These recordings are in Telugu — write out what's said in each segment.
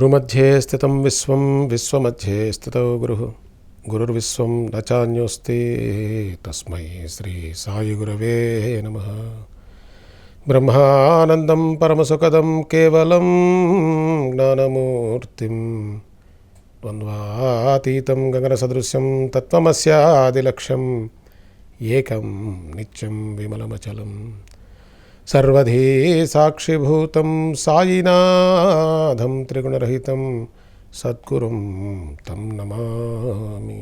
గురుమధ్యే స్థితం విశ్వం విశ్వమధ్యే స్థితో గురుః గురుర్విశ్వం న చాన్యోస్తి తస్మై శ్రీ సాయి గురవే నమః. బ్రహ్మానందం పరమసుఖదం కేవలం జ్ఞానమూర్తిం ద్వంద్వాతీతం గగనసదృశ్యం తత్వమస్యాదిలక్ష్యం ఏకం నిత్యం విమలమచలం సర్వధీ సాక్షిభూతం సాయినాథం త్రిగుణరహితం సద్గురుం తం నమామి.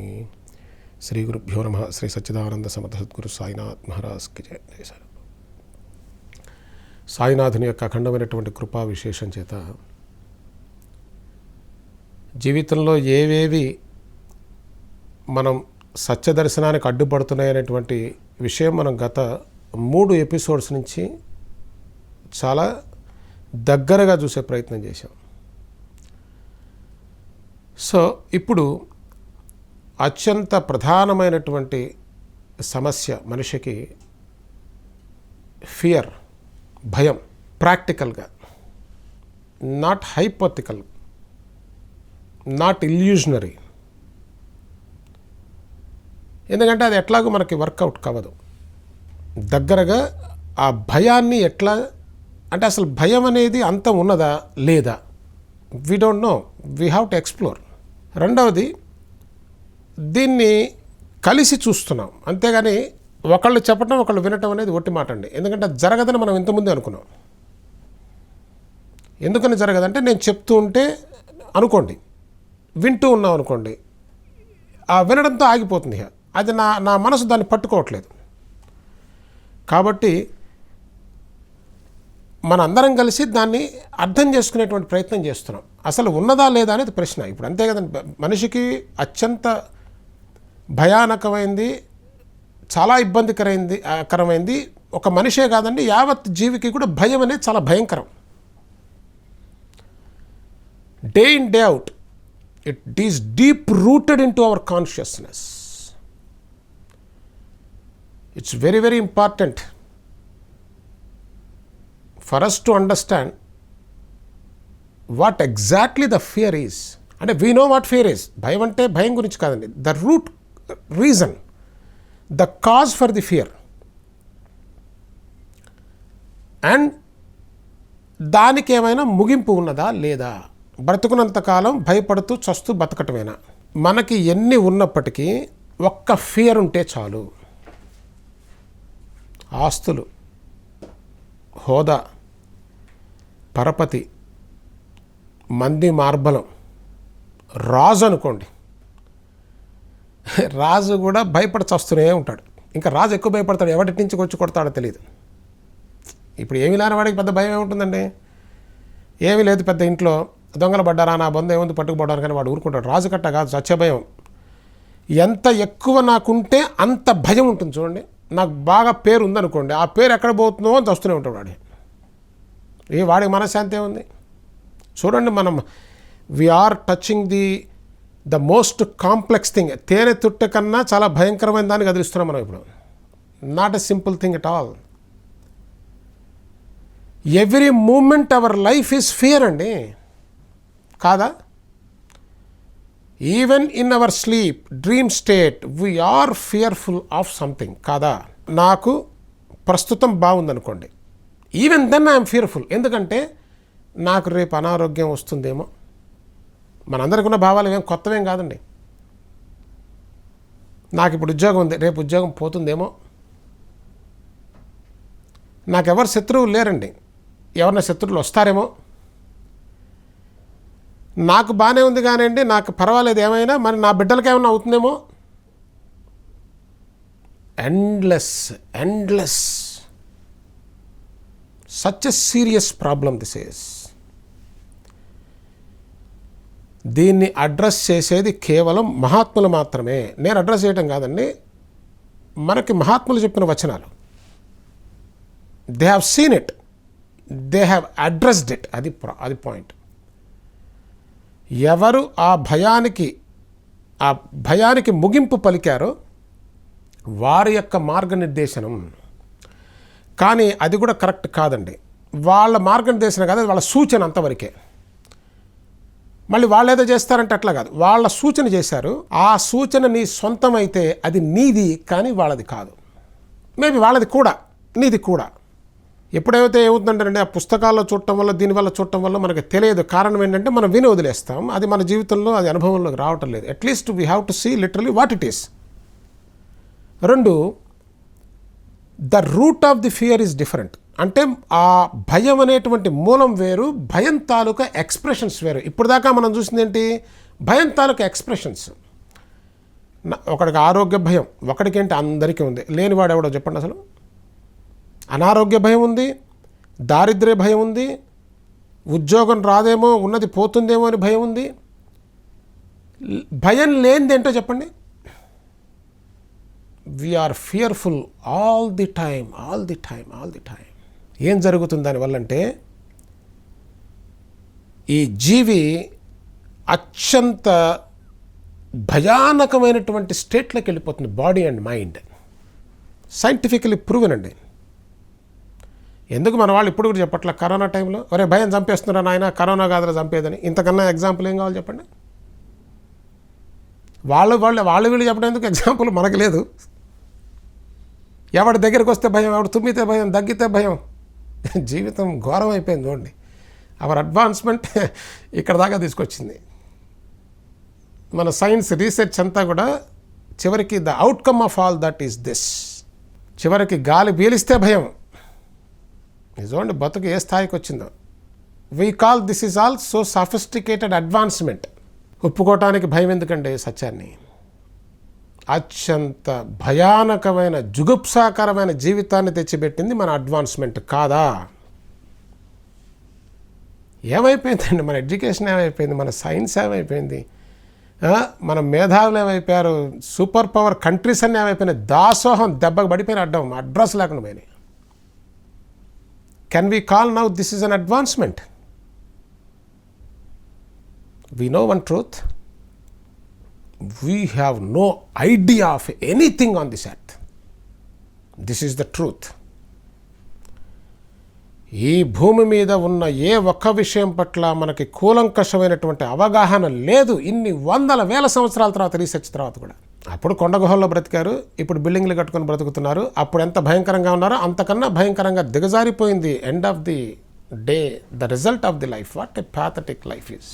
శ్రీ గురుభ్యో నమః. శ్రీ సచ్చిదానంద సమర్థ సద్గురు సాయినాథ్ మహారాజ్కి జయ. సాయినాథుని యొక్క అఖండమైనటువంటి కృపా విశేషం చేత జీవితంలో ఏవేవి మనం సత్యదర్శనానికి అడ్డుపడుతున్నాయనేటువంటి విషయం మనం గత 3 ఎపిసోడ్స్ నుంచి చాలా దగ్గరగా చూసే ప్రయత్నం చేశాం. సో ఇప్పుడు అత్యంత ప్రధానమైనటువంటి సమస్య మనిషికి ఫియర్, భయం. ప్రాక్టికల్గా, నాట్ హైపోథికల్, నాట్ ఇల్యూజనరీ. ఎందుకంటే అది ఎట్లాగో మనకి వర్కౌట్ కావదు. దగ్గరగా ఆ భయాన్ని ఎట్లా అంటే అసలు భయం అనేది అంతం ఉన్నదా లేదా, we don't know, we have to explore. రెండవది, దీన్ని కలిసి చూస్తున్నాం, అంతేగాని ఒకళ్ళు చెప్పడం ఒకళ్ళు వినటం అనేది ఒట్టి మాట అండి. ఎందుకంటే అది జరగదని మనం ఇంతకుముందే అనుకున్నాం. ఎందుకని జరగదంటే నేను చెప్తూ ఉంటే అనుకోండి, వింటూ ఉన్నాం అనుకోండి, ఆ వినడంతో ఆగిపోతుంది. అది నా మనసు దాన్ని పట్టుకోవట్లేదు. కాబట్టి మనందరం కలిసి దాన్ని అర్థం చేసుకునేటువంటి ప్రయత్నం చేస్తున్నాం. అసలు ఉన్నదా లేదా అనేది ప్రశ్న ఇప్పుడు, అంతే కదండి. మనిషికి అత్యంత భయానకమైంది, చాలా ఇబ్బందికరమైంది ఒక మనిషే కాదండి, యావత్ జీవికి కూడా భయం అనేది చాలా భయంకరం. Day in day out it is deep rooted in to our consciousness. It's very, very important for us to understand what exactly the fear is. And we know what fear is. భయం అంటే భయం గురించి కాదండి. The root reason, the cause for the fear. And దానికి ఏమైనా ముగింపు ఉన్నదా లేదా, బ్రతుకున్నంతకాలం భయపడుతూ చస్తూ బతకటమేనా. మనకి ఎన్ని ఉన్నప్పటికీ ఒక్క ఫియర్ ఉంటే చాలు. ఆస్తులు, హోదా, పరపతి, మంది మార్బలం, రాజు అనుకోండి, రాజు కూడా భయపడి చస్తూనే ఉంటాడు. ఇంకా రాజు ఎక్కువ భయపడతాడు, ఎవరి నుంచి వచ్చి కొడతాడో తెలియదు. ఇప్పుడు ఏమీ లేని వాడికి పెద్ద భయం ఏముంటుందండి, ఏమీ లేదు, పెద్ద ఇంట్లో దొంగలు పడ్డారా, నా బంధు ఏముంది పట్టుకుపోవడానికి, కానీ వాడు ఊరుకుంటాడు. రాజు కట్ట కాదు, సత్య భయం. ఎంత ఎక్కువ నాకుంటే అంత భయం ఉంటుంది. చూడండి, నాకు బాగా పేరు ఉందనుకోండి, ఆ పేరు ఎక్కడ పోతుందో అని వస్తూనే ఉంటాడు వాడు. వాడికి మనశ్శాంతి ఏముంది. చూడండి, మనం we are touching the most complex thing. తేనె తుట్టె కన్నా చాలా భయంకరమైన దాన్ని కదిలిస్తున్నాం మనం ఇప్పుడు. Not a simple thing at all. Every moment our life is fear అండి, కాదా? Even in our sleep, dream state, we are fearful of something, కాదా? నాకు ప్రస్తుతం బాగుందనుకోండి, ఈవెన్ దెన్ ఐఎమ్ ఫియర్ఫుల్. ఎందుకంటే నాకు రేపు అనారోగ్యం వస్తుందేమో. మనందరికీ ఉన్న భావాలు ఏం కొత్తవేం కాదండి. నాకు ఇప్పుడు ఉద్యోగం ఉంది, రేపు ఉద్యోగం పోతుందేమో. నాకెవరు శత్రువులు లేరండి, ఎవరైనా శత్రువులు వస్తారేమో. నాకు బాగానే ఉంది కానివ్వండి, నాకు పర్వాలేదు ఏమైనా, మరి నా బిడ్డలకి ఏమైనా అవుతుందేమో. Endless such a serious problem this is. దీన్ని అడ్రస్ చేసేది కేవలం మహాత్ములు మాత్రమే. నేను అడ్రస్ చేయటం కాదండి, మనకి మహాత్ములు చెప్పిన వచనాలు. They have seen it, they have addressed it. అది పాయింట్. ఎవరు ఆ భయానికి ముగింపు పలికారో వారి యొక్క మార్గనిర్దేశనం. కానీ అది కూడా కరెక్ట్ కాదండి. వాళ్ళ మార్గనిర్దేశనం కాదు, వాళ్ళ సూచన అంతవరకే. మళ్ళీ వాళ్ళు ఏదో చేస్తారంటే అట్లా కాదు, వాళ్ళ సూచన చేశారు, ఆ సూచన నీ సొంతం అయితే అది నీది కానీ వాళ్ళది కాదు. మేబీ వాళ్ళది కూడా నీది కూడా. ఎప్పుడైతే ఏమవుతుందంటే ఆ పుస్తకాల్లో చూడటం వల్ల దీనివల్ల చూడటం వల్ల మనకు తెలియదు. కారణం ఏంటంటే మనం విని వదిలేస్తాం, అది మన జీవితంలో అది అనుభవంలోకి రావటం లేదు. At least we have to see literally what it is. 2, the root of the fear is different. అంటే ఆ భయం అనేటువంటి మూలం వేరు, భయం తాలూకా ఎక్స్ప్రెషన్స్ వేరు. ఇప్పుడు దాకా మనం చూసింది ఏంటి? భయం తాలూకా ఎక్స్ప్రెషన్స్. ఒకడికి ఆరోగ్య భయం, ఒకడికేంటి అందరికీ ఉంది. లేనివాడు ఎవడో చెప్పండి అసలు? అనారోగ్య భయం ఉంది, దారిద్ర్య భయం ఉంది, ఉద్యోగం రాదేమో ఉన్నది పోతుందేమో అని భయం ఉంది. భయం లేనిది ఏంటో చెప్పండి? We are fearful all the time. ఏం జరుగుతుంది దానివల్ల అంటే ఈ జీవి అత్యంత భయానకమైనటువంటి స్టేట్లోకి వెళ్ళిపోతుంది, body and mind. Scientifically proven అండి. ఎందుకు మన వాళ్ళు ఇప్పుడు కూడా చెప్పట్ల కరోనా టైంలో ఒరే భయం చంపేస్తున్నారా నాయన, కరోనా కాదురా చంపేదని. ఇంతకన్నా ఎగ్జాంపుల్ ఏం కావాలి చెప్పండి? వాళ్ళు వీళ్ళు చెప్పడం ఎందుకు? ఎగ్జాంపుల్ మనకు లేదు. ఎవడి దగ్గరికి వస్తే భయం, ఎవడు తుమ్మితే భయం, దగ్గితే భయం. జీవితం ఘోరం అయిపోయింది చూడండి. అవర్ అడ్వాన్స్మెంట్ ఇక్కడ దాకా తీసుకొచ్చింది. మన సైన్స్ రీసెర్చ్ అంతా కూడా చివరికి the outcome of all that is this. చివరికి గాలి పీలిస్తే భయం. నిజమండి, బతుకు ఏ స్థాయికి వచ్చిందో. We call this is all so sophisticated advancement. ఒప్పుకోవటానికి భయం ఎందుకండి సత్యాన్ని? అత్యంత భయానకమైన జుగుప్సాకరమైన జీవితాన్ని తెచ్చిపెట్టింది మన అడ్వాన్స్మెంట్ కాదా? ఏమైపోయిందండి మన ఎడ్యుకేషన్? ఏమైపోయింది మన సైన్స్? ఏమైపోయింది మన మేధావులు? ఏమైపోయారు సూపర్ పవర్ కంట్రీస్ అన్నీ? ఏమైపోయినాయి దాసోహం దెబ్బకు పడిపోయిన అడ్డం, అడ్రస్ లేకుండా పోయినాయి. Can we call now this is an advancement? We know one truth, we have no idea of anything on this earth. This is the truth. ఈ భూమి మీద ఉన్న ఏ ఒక్క విషయం పట్ల మనకి కూలంకషమైనటువంటి అవగాహన లేదు. ఇన్ని వందల వేల సంవత్సరాల తర్వాత, రీసెర్చ్ తర్వాత కూడా. అప్పుడు కొండ గుహల్లో బ్రతికారు, ఇప్పుడు బిల్డింగ్లు కట్టుకొని బ్రతుకుతున్నారు. అప్పుడు ఎంత భయంకరంగా ఉన్నారో అంతకన్నా భయంకరంగా దిగజారిపోయింది. End of the day the result of the life, what a pathetic life is.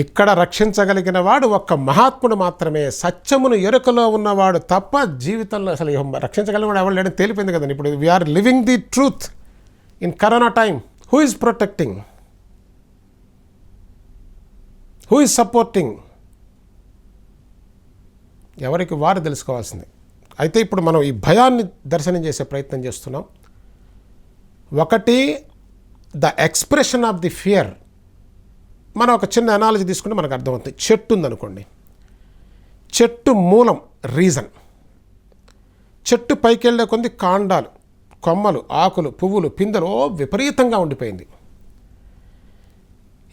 ఇక్కడ రక్షించగలిగిన వాడు ఒక్క మహాత్ముడు మాత్రమే, సత్యమును ఎరుకలో ఉన్నవాడు తప్ప జీవితంలో అసలు రక్షించగలిగిన వాడు ఎవరు లేడని తేలిపోయింది కదండి. ఇప్పుడు we are living the truth in corona time. Who is protecting? Who is supporting? ఎవరికి వారు తెలుసుకోవాల్సింది. అయితే ఇప్పుడు మనం ఈ భయాన్ని దర్శనం చేసే ప్రయత్నం చేస్తున్నాం. ఒకటి, the expression of the fear. మనం ఒక చిన్న అనాలజీ తీసుకుంటే మనకు అర్థమవుతుంది. చెట్టు ఉందనుకోండి, చెట్టు మూలం రీజన్. చెట్టు పైకి వెళ్ళే కొద్ది కాండాలు, కొమ్మలు, ఆకులు, పువ్వులు, పిందెలు విపరీతంగా ఉండిపోయింది.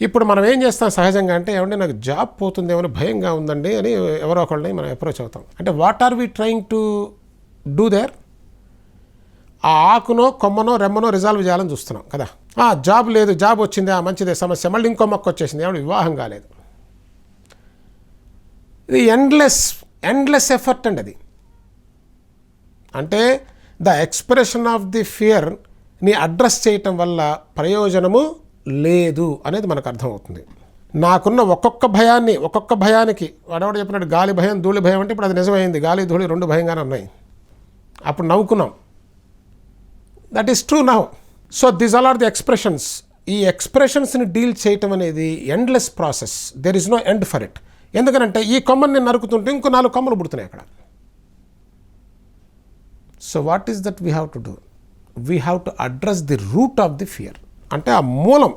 ఇప్పుడు మనం ఏం చేస్తాం సహజంగా అంటే, ఏమంటే నాకు జాబ్ పోతుందేమో భయంగా ఉందండి అని ఎవరో ఒకళ్ళని మనం అప్రోచ్ అవుతాం. అంటే what are we trying to do there? ఆ ఆకునో కొమ్మనో రెమ్మనో రిజాల్వ్ చేయాలని చూస్తున్నాం కదా. జాబ్ లేదు, జాబ్ వచ్చింది, మంచిదే, సమస్య. మళ్ళీ ఇంకో మొక్క వచ్చేసింది, ఏమన్నా వివాహం కాలేదు. ఇది ఎండ్లెస్ ఎఫర్ట్ అండి అది. అంటే ద ఎక్స్ప్రెషన్ ఆఫ్ ది ఫియర్ని అడ్రస్ చేయటం వల్ల ప్రయోజనము లేదు అనేది మనకు అర్థమవుతుంది. నాకున్న ఒక్కొక్క భయానికి వాడెవడు చెప్పినట్టు గాలి భయం, ధూళి భయం అంటే ఇప్పుడు అది నిజమైంది. గాలి, ధూళి రెండు భయంగానే ఉన్నాయి. అప్పుడు నవ్వుకున్నాం. That is true now. So these all are the expressions. ఈ ఎక్స్ప్రెషన్స్ని డీల్ చేయటం అనేది endless process. There is no end for it. ఎందుకనంటే ఈ కొమ్మని నేను నరుకుతుంటే ఇంకో 4 కొమ్మలు పుడుతున్నాయి అక్కడ. So what is that we have to do? We have to address the root of the fear. అంటే ఆ మూలం,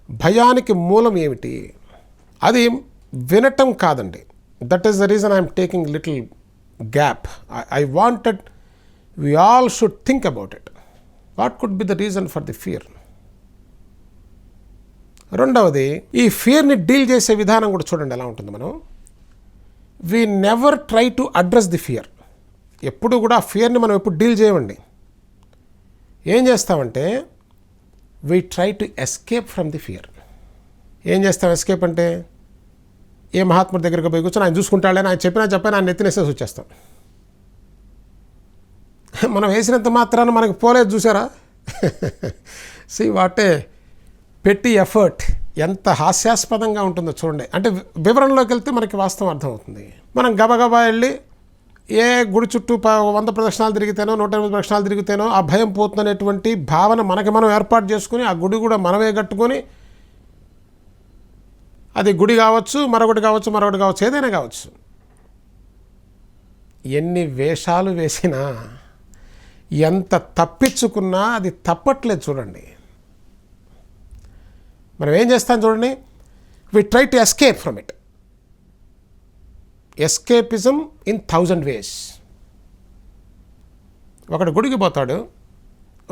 భయానికి మూలం ఏమిటి? అది వినటం కాదండి. That is the reason I'm taking little gap. I wanted we all should think about it. What could be the reason for the fear? రెండవది, ఈ ఫియర్ని డీల్ చేసే విధానం కూడా చూడండి ఎలా ఉంటుంది. మనం we never try to address the fear. ఎప్పుడు కూడా ఆ ఫియర్ని మనం ఎప్పుడు డీల్ చేయమండి. ఏం చేస్తామంటే we try to escape from the fear. ఏం చేస్తాం ఎస్కేప్ అంటే? ఏ మహాత్ముడి దగ్గరికి పోయి కూర్చొని ఆయన చూసుకుంటాడని ఆయన చెప్పినా ఆయన నెత్తినేసేసి వచ్చేస్తాం. మనం వేసినంత మాత్రాన మనకి పోలేదు చూసారా? సి వాటే పెట్టి ఎఫర్ట్ ఎంత హాస్యాస్పదంగా ఉంటుందో చూడండి. అంటే వివరణలోకి వెళ్తే మనకి వాస్తవం అర్థమవుతుంది. మనం గబగబా వెళ్ళి ఏ గుడి చుట్టూ 100 ప్రదక్షిణాలు తిరిగితేనో 180 ప్రదక్షిణాలు తిరిగితేనో ఆ భయం పోతుందనేటువంటి భావన మనకి మనం ఏర్పాటు చేసుకుని ఆ గుడి కూడా మనమే కట్టుకొని, అది గుడి కావచ్చు, మరొకటి కావచ్చు, ఏదైనా కావచ్చు, ఎన్ని వేషాలు వేసినా ఎంత తప్పించుకున్నా అది తప్పట్లేదు చూడండి. మనం ఏం చేస్తాం చూడండి, we try to escape from it. Escapism in 1000 ways. ఒకడు గుడికి పోతాడు,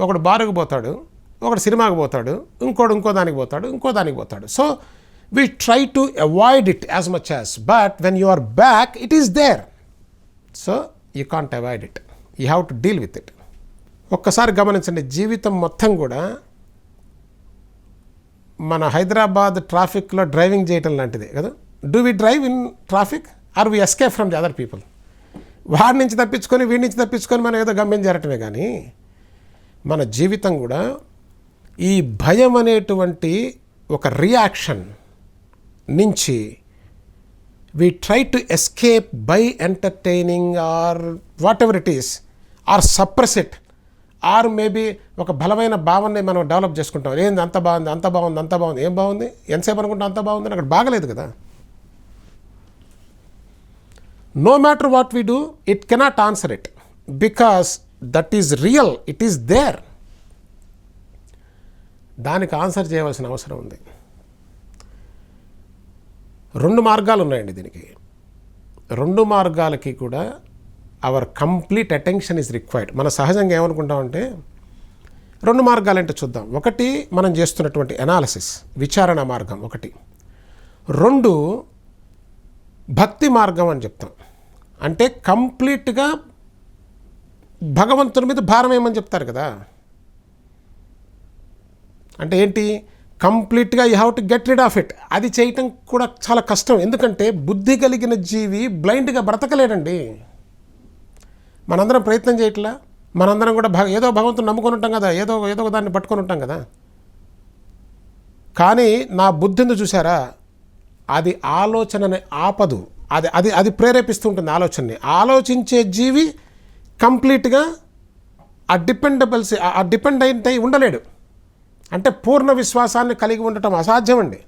ఒకడు బారుకు పోతాడు, ఒకడు సినిమాకి పోతాడు, ఇంకో దానికి పోతాడు. So we try to avoid it as much as, but when you are back it is there. So you can't avoid it, you have to deal with it. ఒక్కసారి గమనించండి, జీవితం మొత్తం కూడా మన హైదరాబాద్ ట్రాఫిక్లో డ్రైవింగ్ చేయటం లాంటిదే కదా. Do we drive in traffic or we escape from the other people? వాడి నుంచి తప్పించుకొని వీడి నుంచి తప్పించుకొని మనం ఏదో గమ్యం చేరటమే. కానీ మన జీవితం కూడా ఈ భయం అనేటువంటి ఒక రియాక్షన్ నుంచి we try to escape by entertaining or whatever it is, or suppress it, or maybe ఒక బలమైన భావనని మనం డెవలప్ చేసుకుంటాం. ఏంది అంత బాగుంది. ఏం బాగుంది? ఎంతసేపు అనుకుంటాం అంత బాగుంది? అక్కడ బాగలేదు కదా. No matter what we do, it cannot answer it because that is real, it is there. దానికి ఆన్సర్ చేయవలసిన అవసరం ఉంది. 2 మార్గాలు ఉన్నాయండి దీనికి. 2 మార్గాలకి కూడా our complete attention is required. మన సహజంగా ఏమనుకుంటామంటే 2 మార్గాలు అంటే చూద్దాం. ఒకటి మనం చేస్తున్నటువంటి అనాలిసిస్, విచారణ మార్గం ఒకటి. 2 భక్తి మార్గం అని చెప్తాం. అంటే కంప్లీట్గా భగవంతుని మీద భారం ఏమని చెప్తారు కదా. అంటే ఏంటి? కంప్లీట్గా you have to get rid of it. అది చేయటం కూడా చాలా కష్టం. ఎందుకంటే బుద్ధి కలిగిన జీవి బ్లైండ్గా బ్రతకలేడండి. మనందరం ప్రయత్నం చేయట్లా. మనందరం కూడా ఏదో భగవంతుని నమ్ముకొని ఉంటాం కదా, ఏదో దాన్ని పట్టుకొని ఉంటాం కదా. కానీ నా బుద్ధిని చూసారా, అది ఆలోచనని ఆపదు. అది ప్రేరేపిస్తూ ఉంటుంది ఆలోచనని. ఆలోచించే జీవి కంప్లీట్గా ఆ డిపెండెంట్ అయి ఉండలేడు. అంటే పూర్ణ విశ్వాసాన్ని కలిగి ఉండటం అసాధ్యం అండి.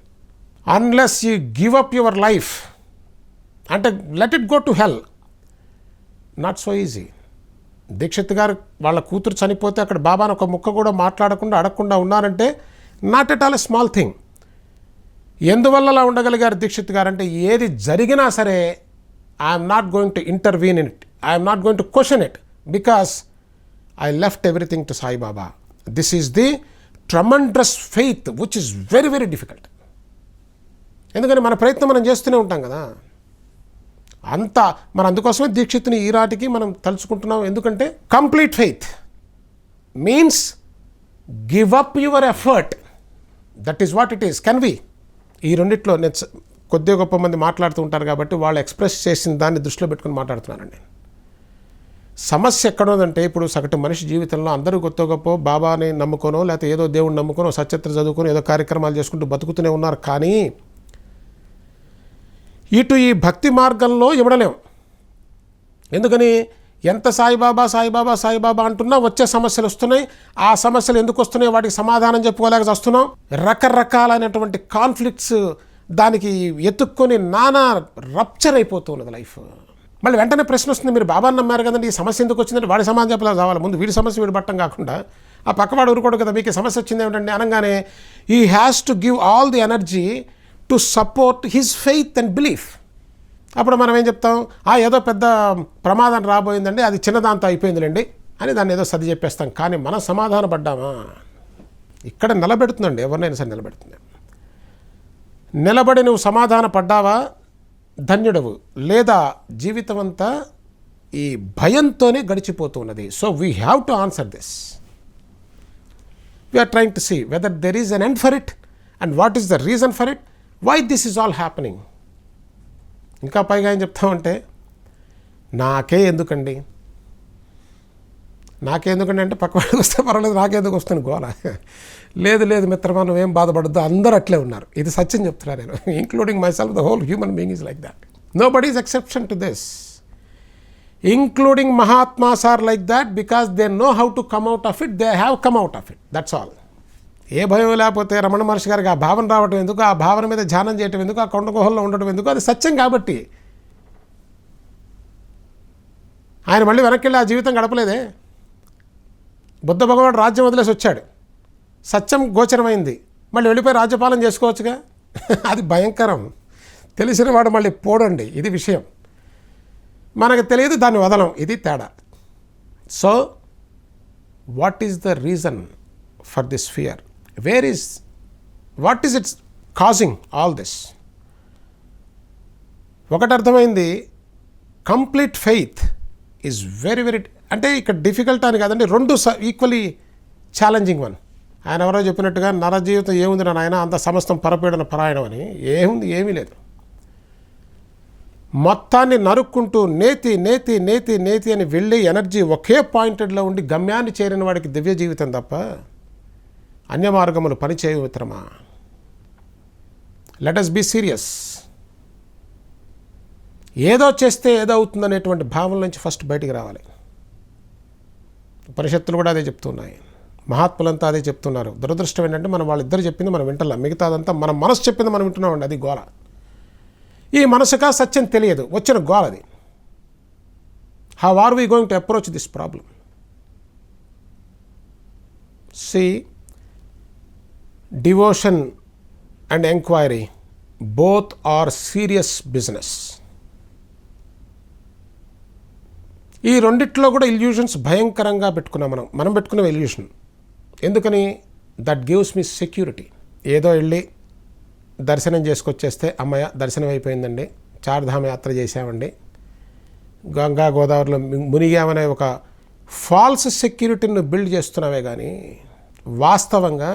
Unless you give up your life, అంటే let it go to hell, not so easy. Dikshit గారు వాళ్ళ కూతురు చనిపోతే అక్కడ బాబాను ఒక ముక్క కూడా మాట్లాడకుండా అడగకుండా ఉన్నారంటే not at all a small thing. ఎందువల్ల అలా ఉండగలిగారు దీక్షిత్ గారు అంటే, ఏది జరిగినా సరే I'm not going to intervene in it, I'm not going to question it, because I left everything to Saibaba. This is the tremendous faith which is very very difficult. ఎందుకని మన ప్రయత్నం మనం చేస్తూనే ఉంటాం కదా. మన అందుకోసమే దీక్షిత్ని ఈరాటికి మనం తలుచుకుంటున్నాం. ఎందుకంటే complete faith means give up your effort. That is what it is. Can we? ఈ రెండిట్లో నేను కొద్దిగా గొప్ప మంది మాట్లాడుతూ ఉంటారు కాబట్టి వాళ్ళు ఎక్స్ప్రెస్ చేసిన దాన్ని దృష్టిలో పెట్టుకుని మాట్లాడుతున్నానండి. సమస్య ఎక్కడుందంటే, ఇప్పుడు సగటు మనిషి జీవితంలో అందరూ గొప్ప బాబాని నమ్ముకోనో లేకపోతే ఏదో దేవుడిని నమ్ముకోనో సత్యత్ర చదువుకొని ఏదో కార్యక్రమాలు చేసుకుంటూ బతుకుతూనే ఉన్నారు. కానీ ఇటు ఈ భక్తి మార్గంలో ఇవ్వడలేం. ఎందుకని? ఎంత సాయిబాబా అంటున్నా వచ్చే సమస్యలు వస్తున్నాయి. ఆ సమస్యలు ఎందుకు వస్తున్నాయి, వాటికి సమాధానం చెప్పుకోలేక వస్తున్నాం. రకరకాలైనటువంటి కాన్ఫ్లిక్ట్స్ దానికి ఎత్తుక్కొని నానా రప్చర్ అయిపోతూ ఉన్నది లైఫ్. మళ్ళీ వెంటనే ప్రశ్న వస్తుంది, మీరు బాబాని నమ్మారు కదండి, ఈ సమస్య ఎందుకు వచ్చిందంటే వాడి సమాధానం చెప్పలేదు కావాలి. ముందు వీడి సమస్య వీడి పట్టం కాకుండా ఆ పక్కవాడు ఊరుకోడు కదా, మీకు సమస్య వచ్చింది ఏమిటండి అనగానే he has to give all the energy to support his faith and belief. అప్పుడు మనం ఏం చెప్తాం, ఏదో పెద్ద ప్రమాదం రాబోయిందండి, అది చిన్నదాంతో అయిపోయిందిలేండి అని దాన్ని ఏదో సర్ది చెప్పేస్తాం. కానీ మనం సమాధాన పడ్డామా? ఇక్కడ నిలబెడుతుందండి, ఎవరినైనా సరే నిలబెడుతుంది. నిలబడి నువ్వు సమాధాన పడ్డావా ధన్యుడవు, లేదా జీవితం అంతా ఈ భయంతోనే గడిచిపోతున్నది. So we have to answer this. We're trying to see whether there is an end for it and what is the reason for it why this is all happening? ఇంకా పైగా ఏం చెప్తామంటే నాకే ఎందుకండి అంటే పక్కవాడికి వస్తే పర్వాలేదు, నాకెందుకు వస్తుంది గోల. లేదు లేదు మిత్రమా, నువ్వేం బాధపడద్దు, అందరూ అట్లే ఉన్నారు. ఇది సత్యం చెప్తున్నా నేను, including myself. The whole human being is like that. Nobody is exception to this. Including Mahatmas are like that because they know how to come out of it. They have come out of it. That's all. ఏ భయం లేకపోతే రమణ మహర్షి గారికి ఆ భావన రావటం ఎందుకు, ఆ భావన మీద ధ్యానం చేయటం ఎందుకు, ఆ కొండ గుహల్లో ఉండటం ఎందుకు? అది సత్యం కాబట్టి. ఆయన మళ్ళీ వెనక్కి వెళ్ళి ఆ జీవితం గడపలేదే. బుద్ధ భగవానుడు రాజ్యం వదిలేసి వచ్చాడు, సత్యం గోచరమైంది, మళ్ళీ వెళ్ళిపోయి రాజ్యపాలన చేసుకోవచ్చుగా. అది భయంకరం. తెలిసిన వాడు మళ్ళీ పోడండి, ఇది విషయం. మనకు తెలియదు, దాన్ని వదలం, ఇది తేడా. So what is the reason for this fear? What is it's causing all this? ఒకటి అర్థమైంది, complete faith is very very, అంటే ఇక్కడ డిఫికల్ట్ అని కాదండి, రెండు ఈక్వలీ ఛాలెంజింగ్ వన్. ఆయన ఎవరో చెప్పినట్టుగా నర జీవితం ఏముంది నా నాయన, అంత సమస్తం పరపీడన పరాయణం అని. ఏముంది? ఏమీ లేదు. మొత్తాన్ని నరుక్కుంటూ నేతి నేతి నేతి నేతి అని వెళ్ళి ఎనర్జీ ఒకే పాయింటెడ్లో ఉండి గమ్యాన్ని చేరిన వాడికి దివ్య జీవితం తప్ప అన్య మార్గములు పనిచేయు మిత్రమా. Let us be serious. ఏదో చేస్తే ఏదో అవుతుందనేటువంటి భావన నుంచి ఫస్ట్ బయటికి రావాలి. ఉపనిషత్తులు కూడా అదే చెప్తున్నాయి, మహాత్ములంతా అదే చెప్తున్నారు. దురదృష్టం ఏంటంటే మనం వాళ్ళిద్దరు చెప్పింది మనం వింటలా, మిగతాదంతా మన మనసు చెప్పింది మనం వింటున్నామండి. అది గోల. ఈ మనసుగా సత్యం తెలియదు, వచ్చిన గోల అది. How are we going to approach this problem? See, devotion and enquiry both are serious business. ఈ రెండిట్లో కూడా ఇల్యూషన్స్ భయంకరంగా పెట్టుకున్నాం మనం పెట్టుకున్న ఇల్యూషన్. ఎందుకని? That gives me security. ఏదో వెళ్ళి దర్శనం చేసుకొచ్చేస్తే అమ్మయ్య దర్శనం అయిపోయిందండి, చార్ధామ యాత్ర చేసామండి, గంగా గోదావరిలో మునిగామనే ఒక ఫాల్స్ సెక్యూరిటీని బిల్డ్ చేస్తున్నామే కానీ వాస్తవంగా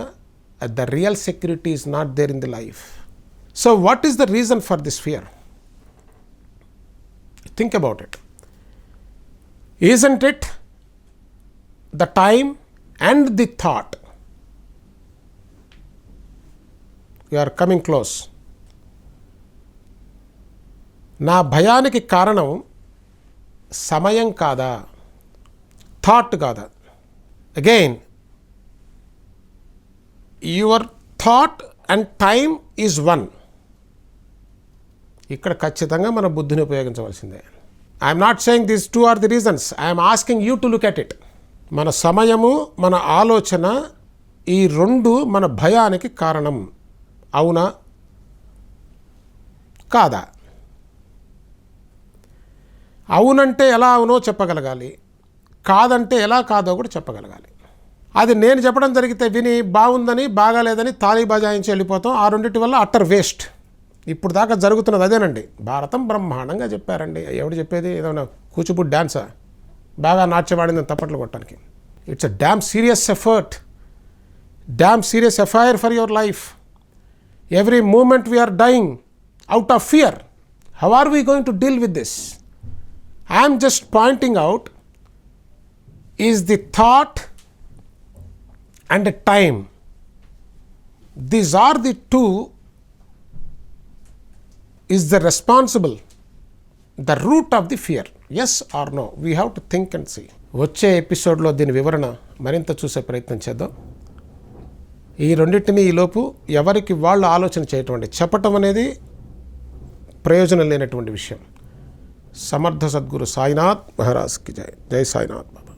the real security is not there in the life. So what is the reason for this fear? Think about it. Isn't it the time and the thought? You are coming close. నా భయానికి కారణం సమయం కాదా, థాట్ కాదా? Again, your thought and time is one. ఇక్కడ ఖచ్చితంగా మన బుద్ధిని ఉపయోగించవలసిందే. I'm not saying these two are the reasons. I'm asking you to look at it. మన సమయము, మన ఆలోచన, ఈ రెండు మన భయానికి కారణం. అవునా కాదా? అవునంటే ఎలా అవునో చెప్పగలగాలి, కాదంటే ఎలా కాదో కూడా చెప్పగలగాలి. అది నేను చెప్పడం జరిగితే విని బాగుందని బాగాలేదని తాళీ బజాయించి వెళ్ళిపోతాం. ఆ రెండింటి వల్ల అట్టర్ వేస్ట్. ఇప్పుడు దాకా జరుగుతున్నది అదేనండి. భారతం బ్రహ్మాండంగా చెప్పారండి. ఎవడు చెప్పేది? ఏదైనా కూచిపూడి డ్యాన్సా? బాగా నాట్యమాడిందని తప్పట్లు కొట్టడానికి. It's a damn serious effort, damn serious affair for your life. Every moment we are dying out of fear. How are we going to deal with this? I'm just pointing out is the thought and time. These are the two is the responsible, the root of the fear. Yes or no? We have to think and see. వచ్చే ఎపిసోడ్లో దీని వివరణ మరింత చూసే ప్రయత్నం చేద్దాం. ఈ రెండింటినీ ఈలోపు ఎవరికి వాళ్ళు ఆలోచన చేయటం, చెప్పటం అనేది ప్రయోజనం లేనటువంటి విషయం. సమర్థ సద్గురు సాయినాథ్ మహారాజ్కి జై. జై సాయినాథ్ బాబా.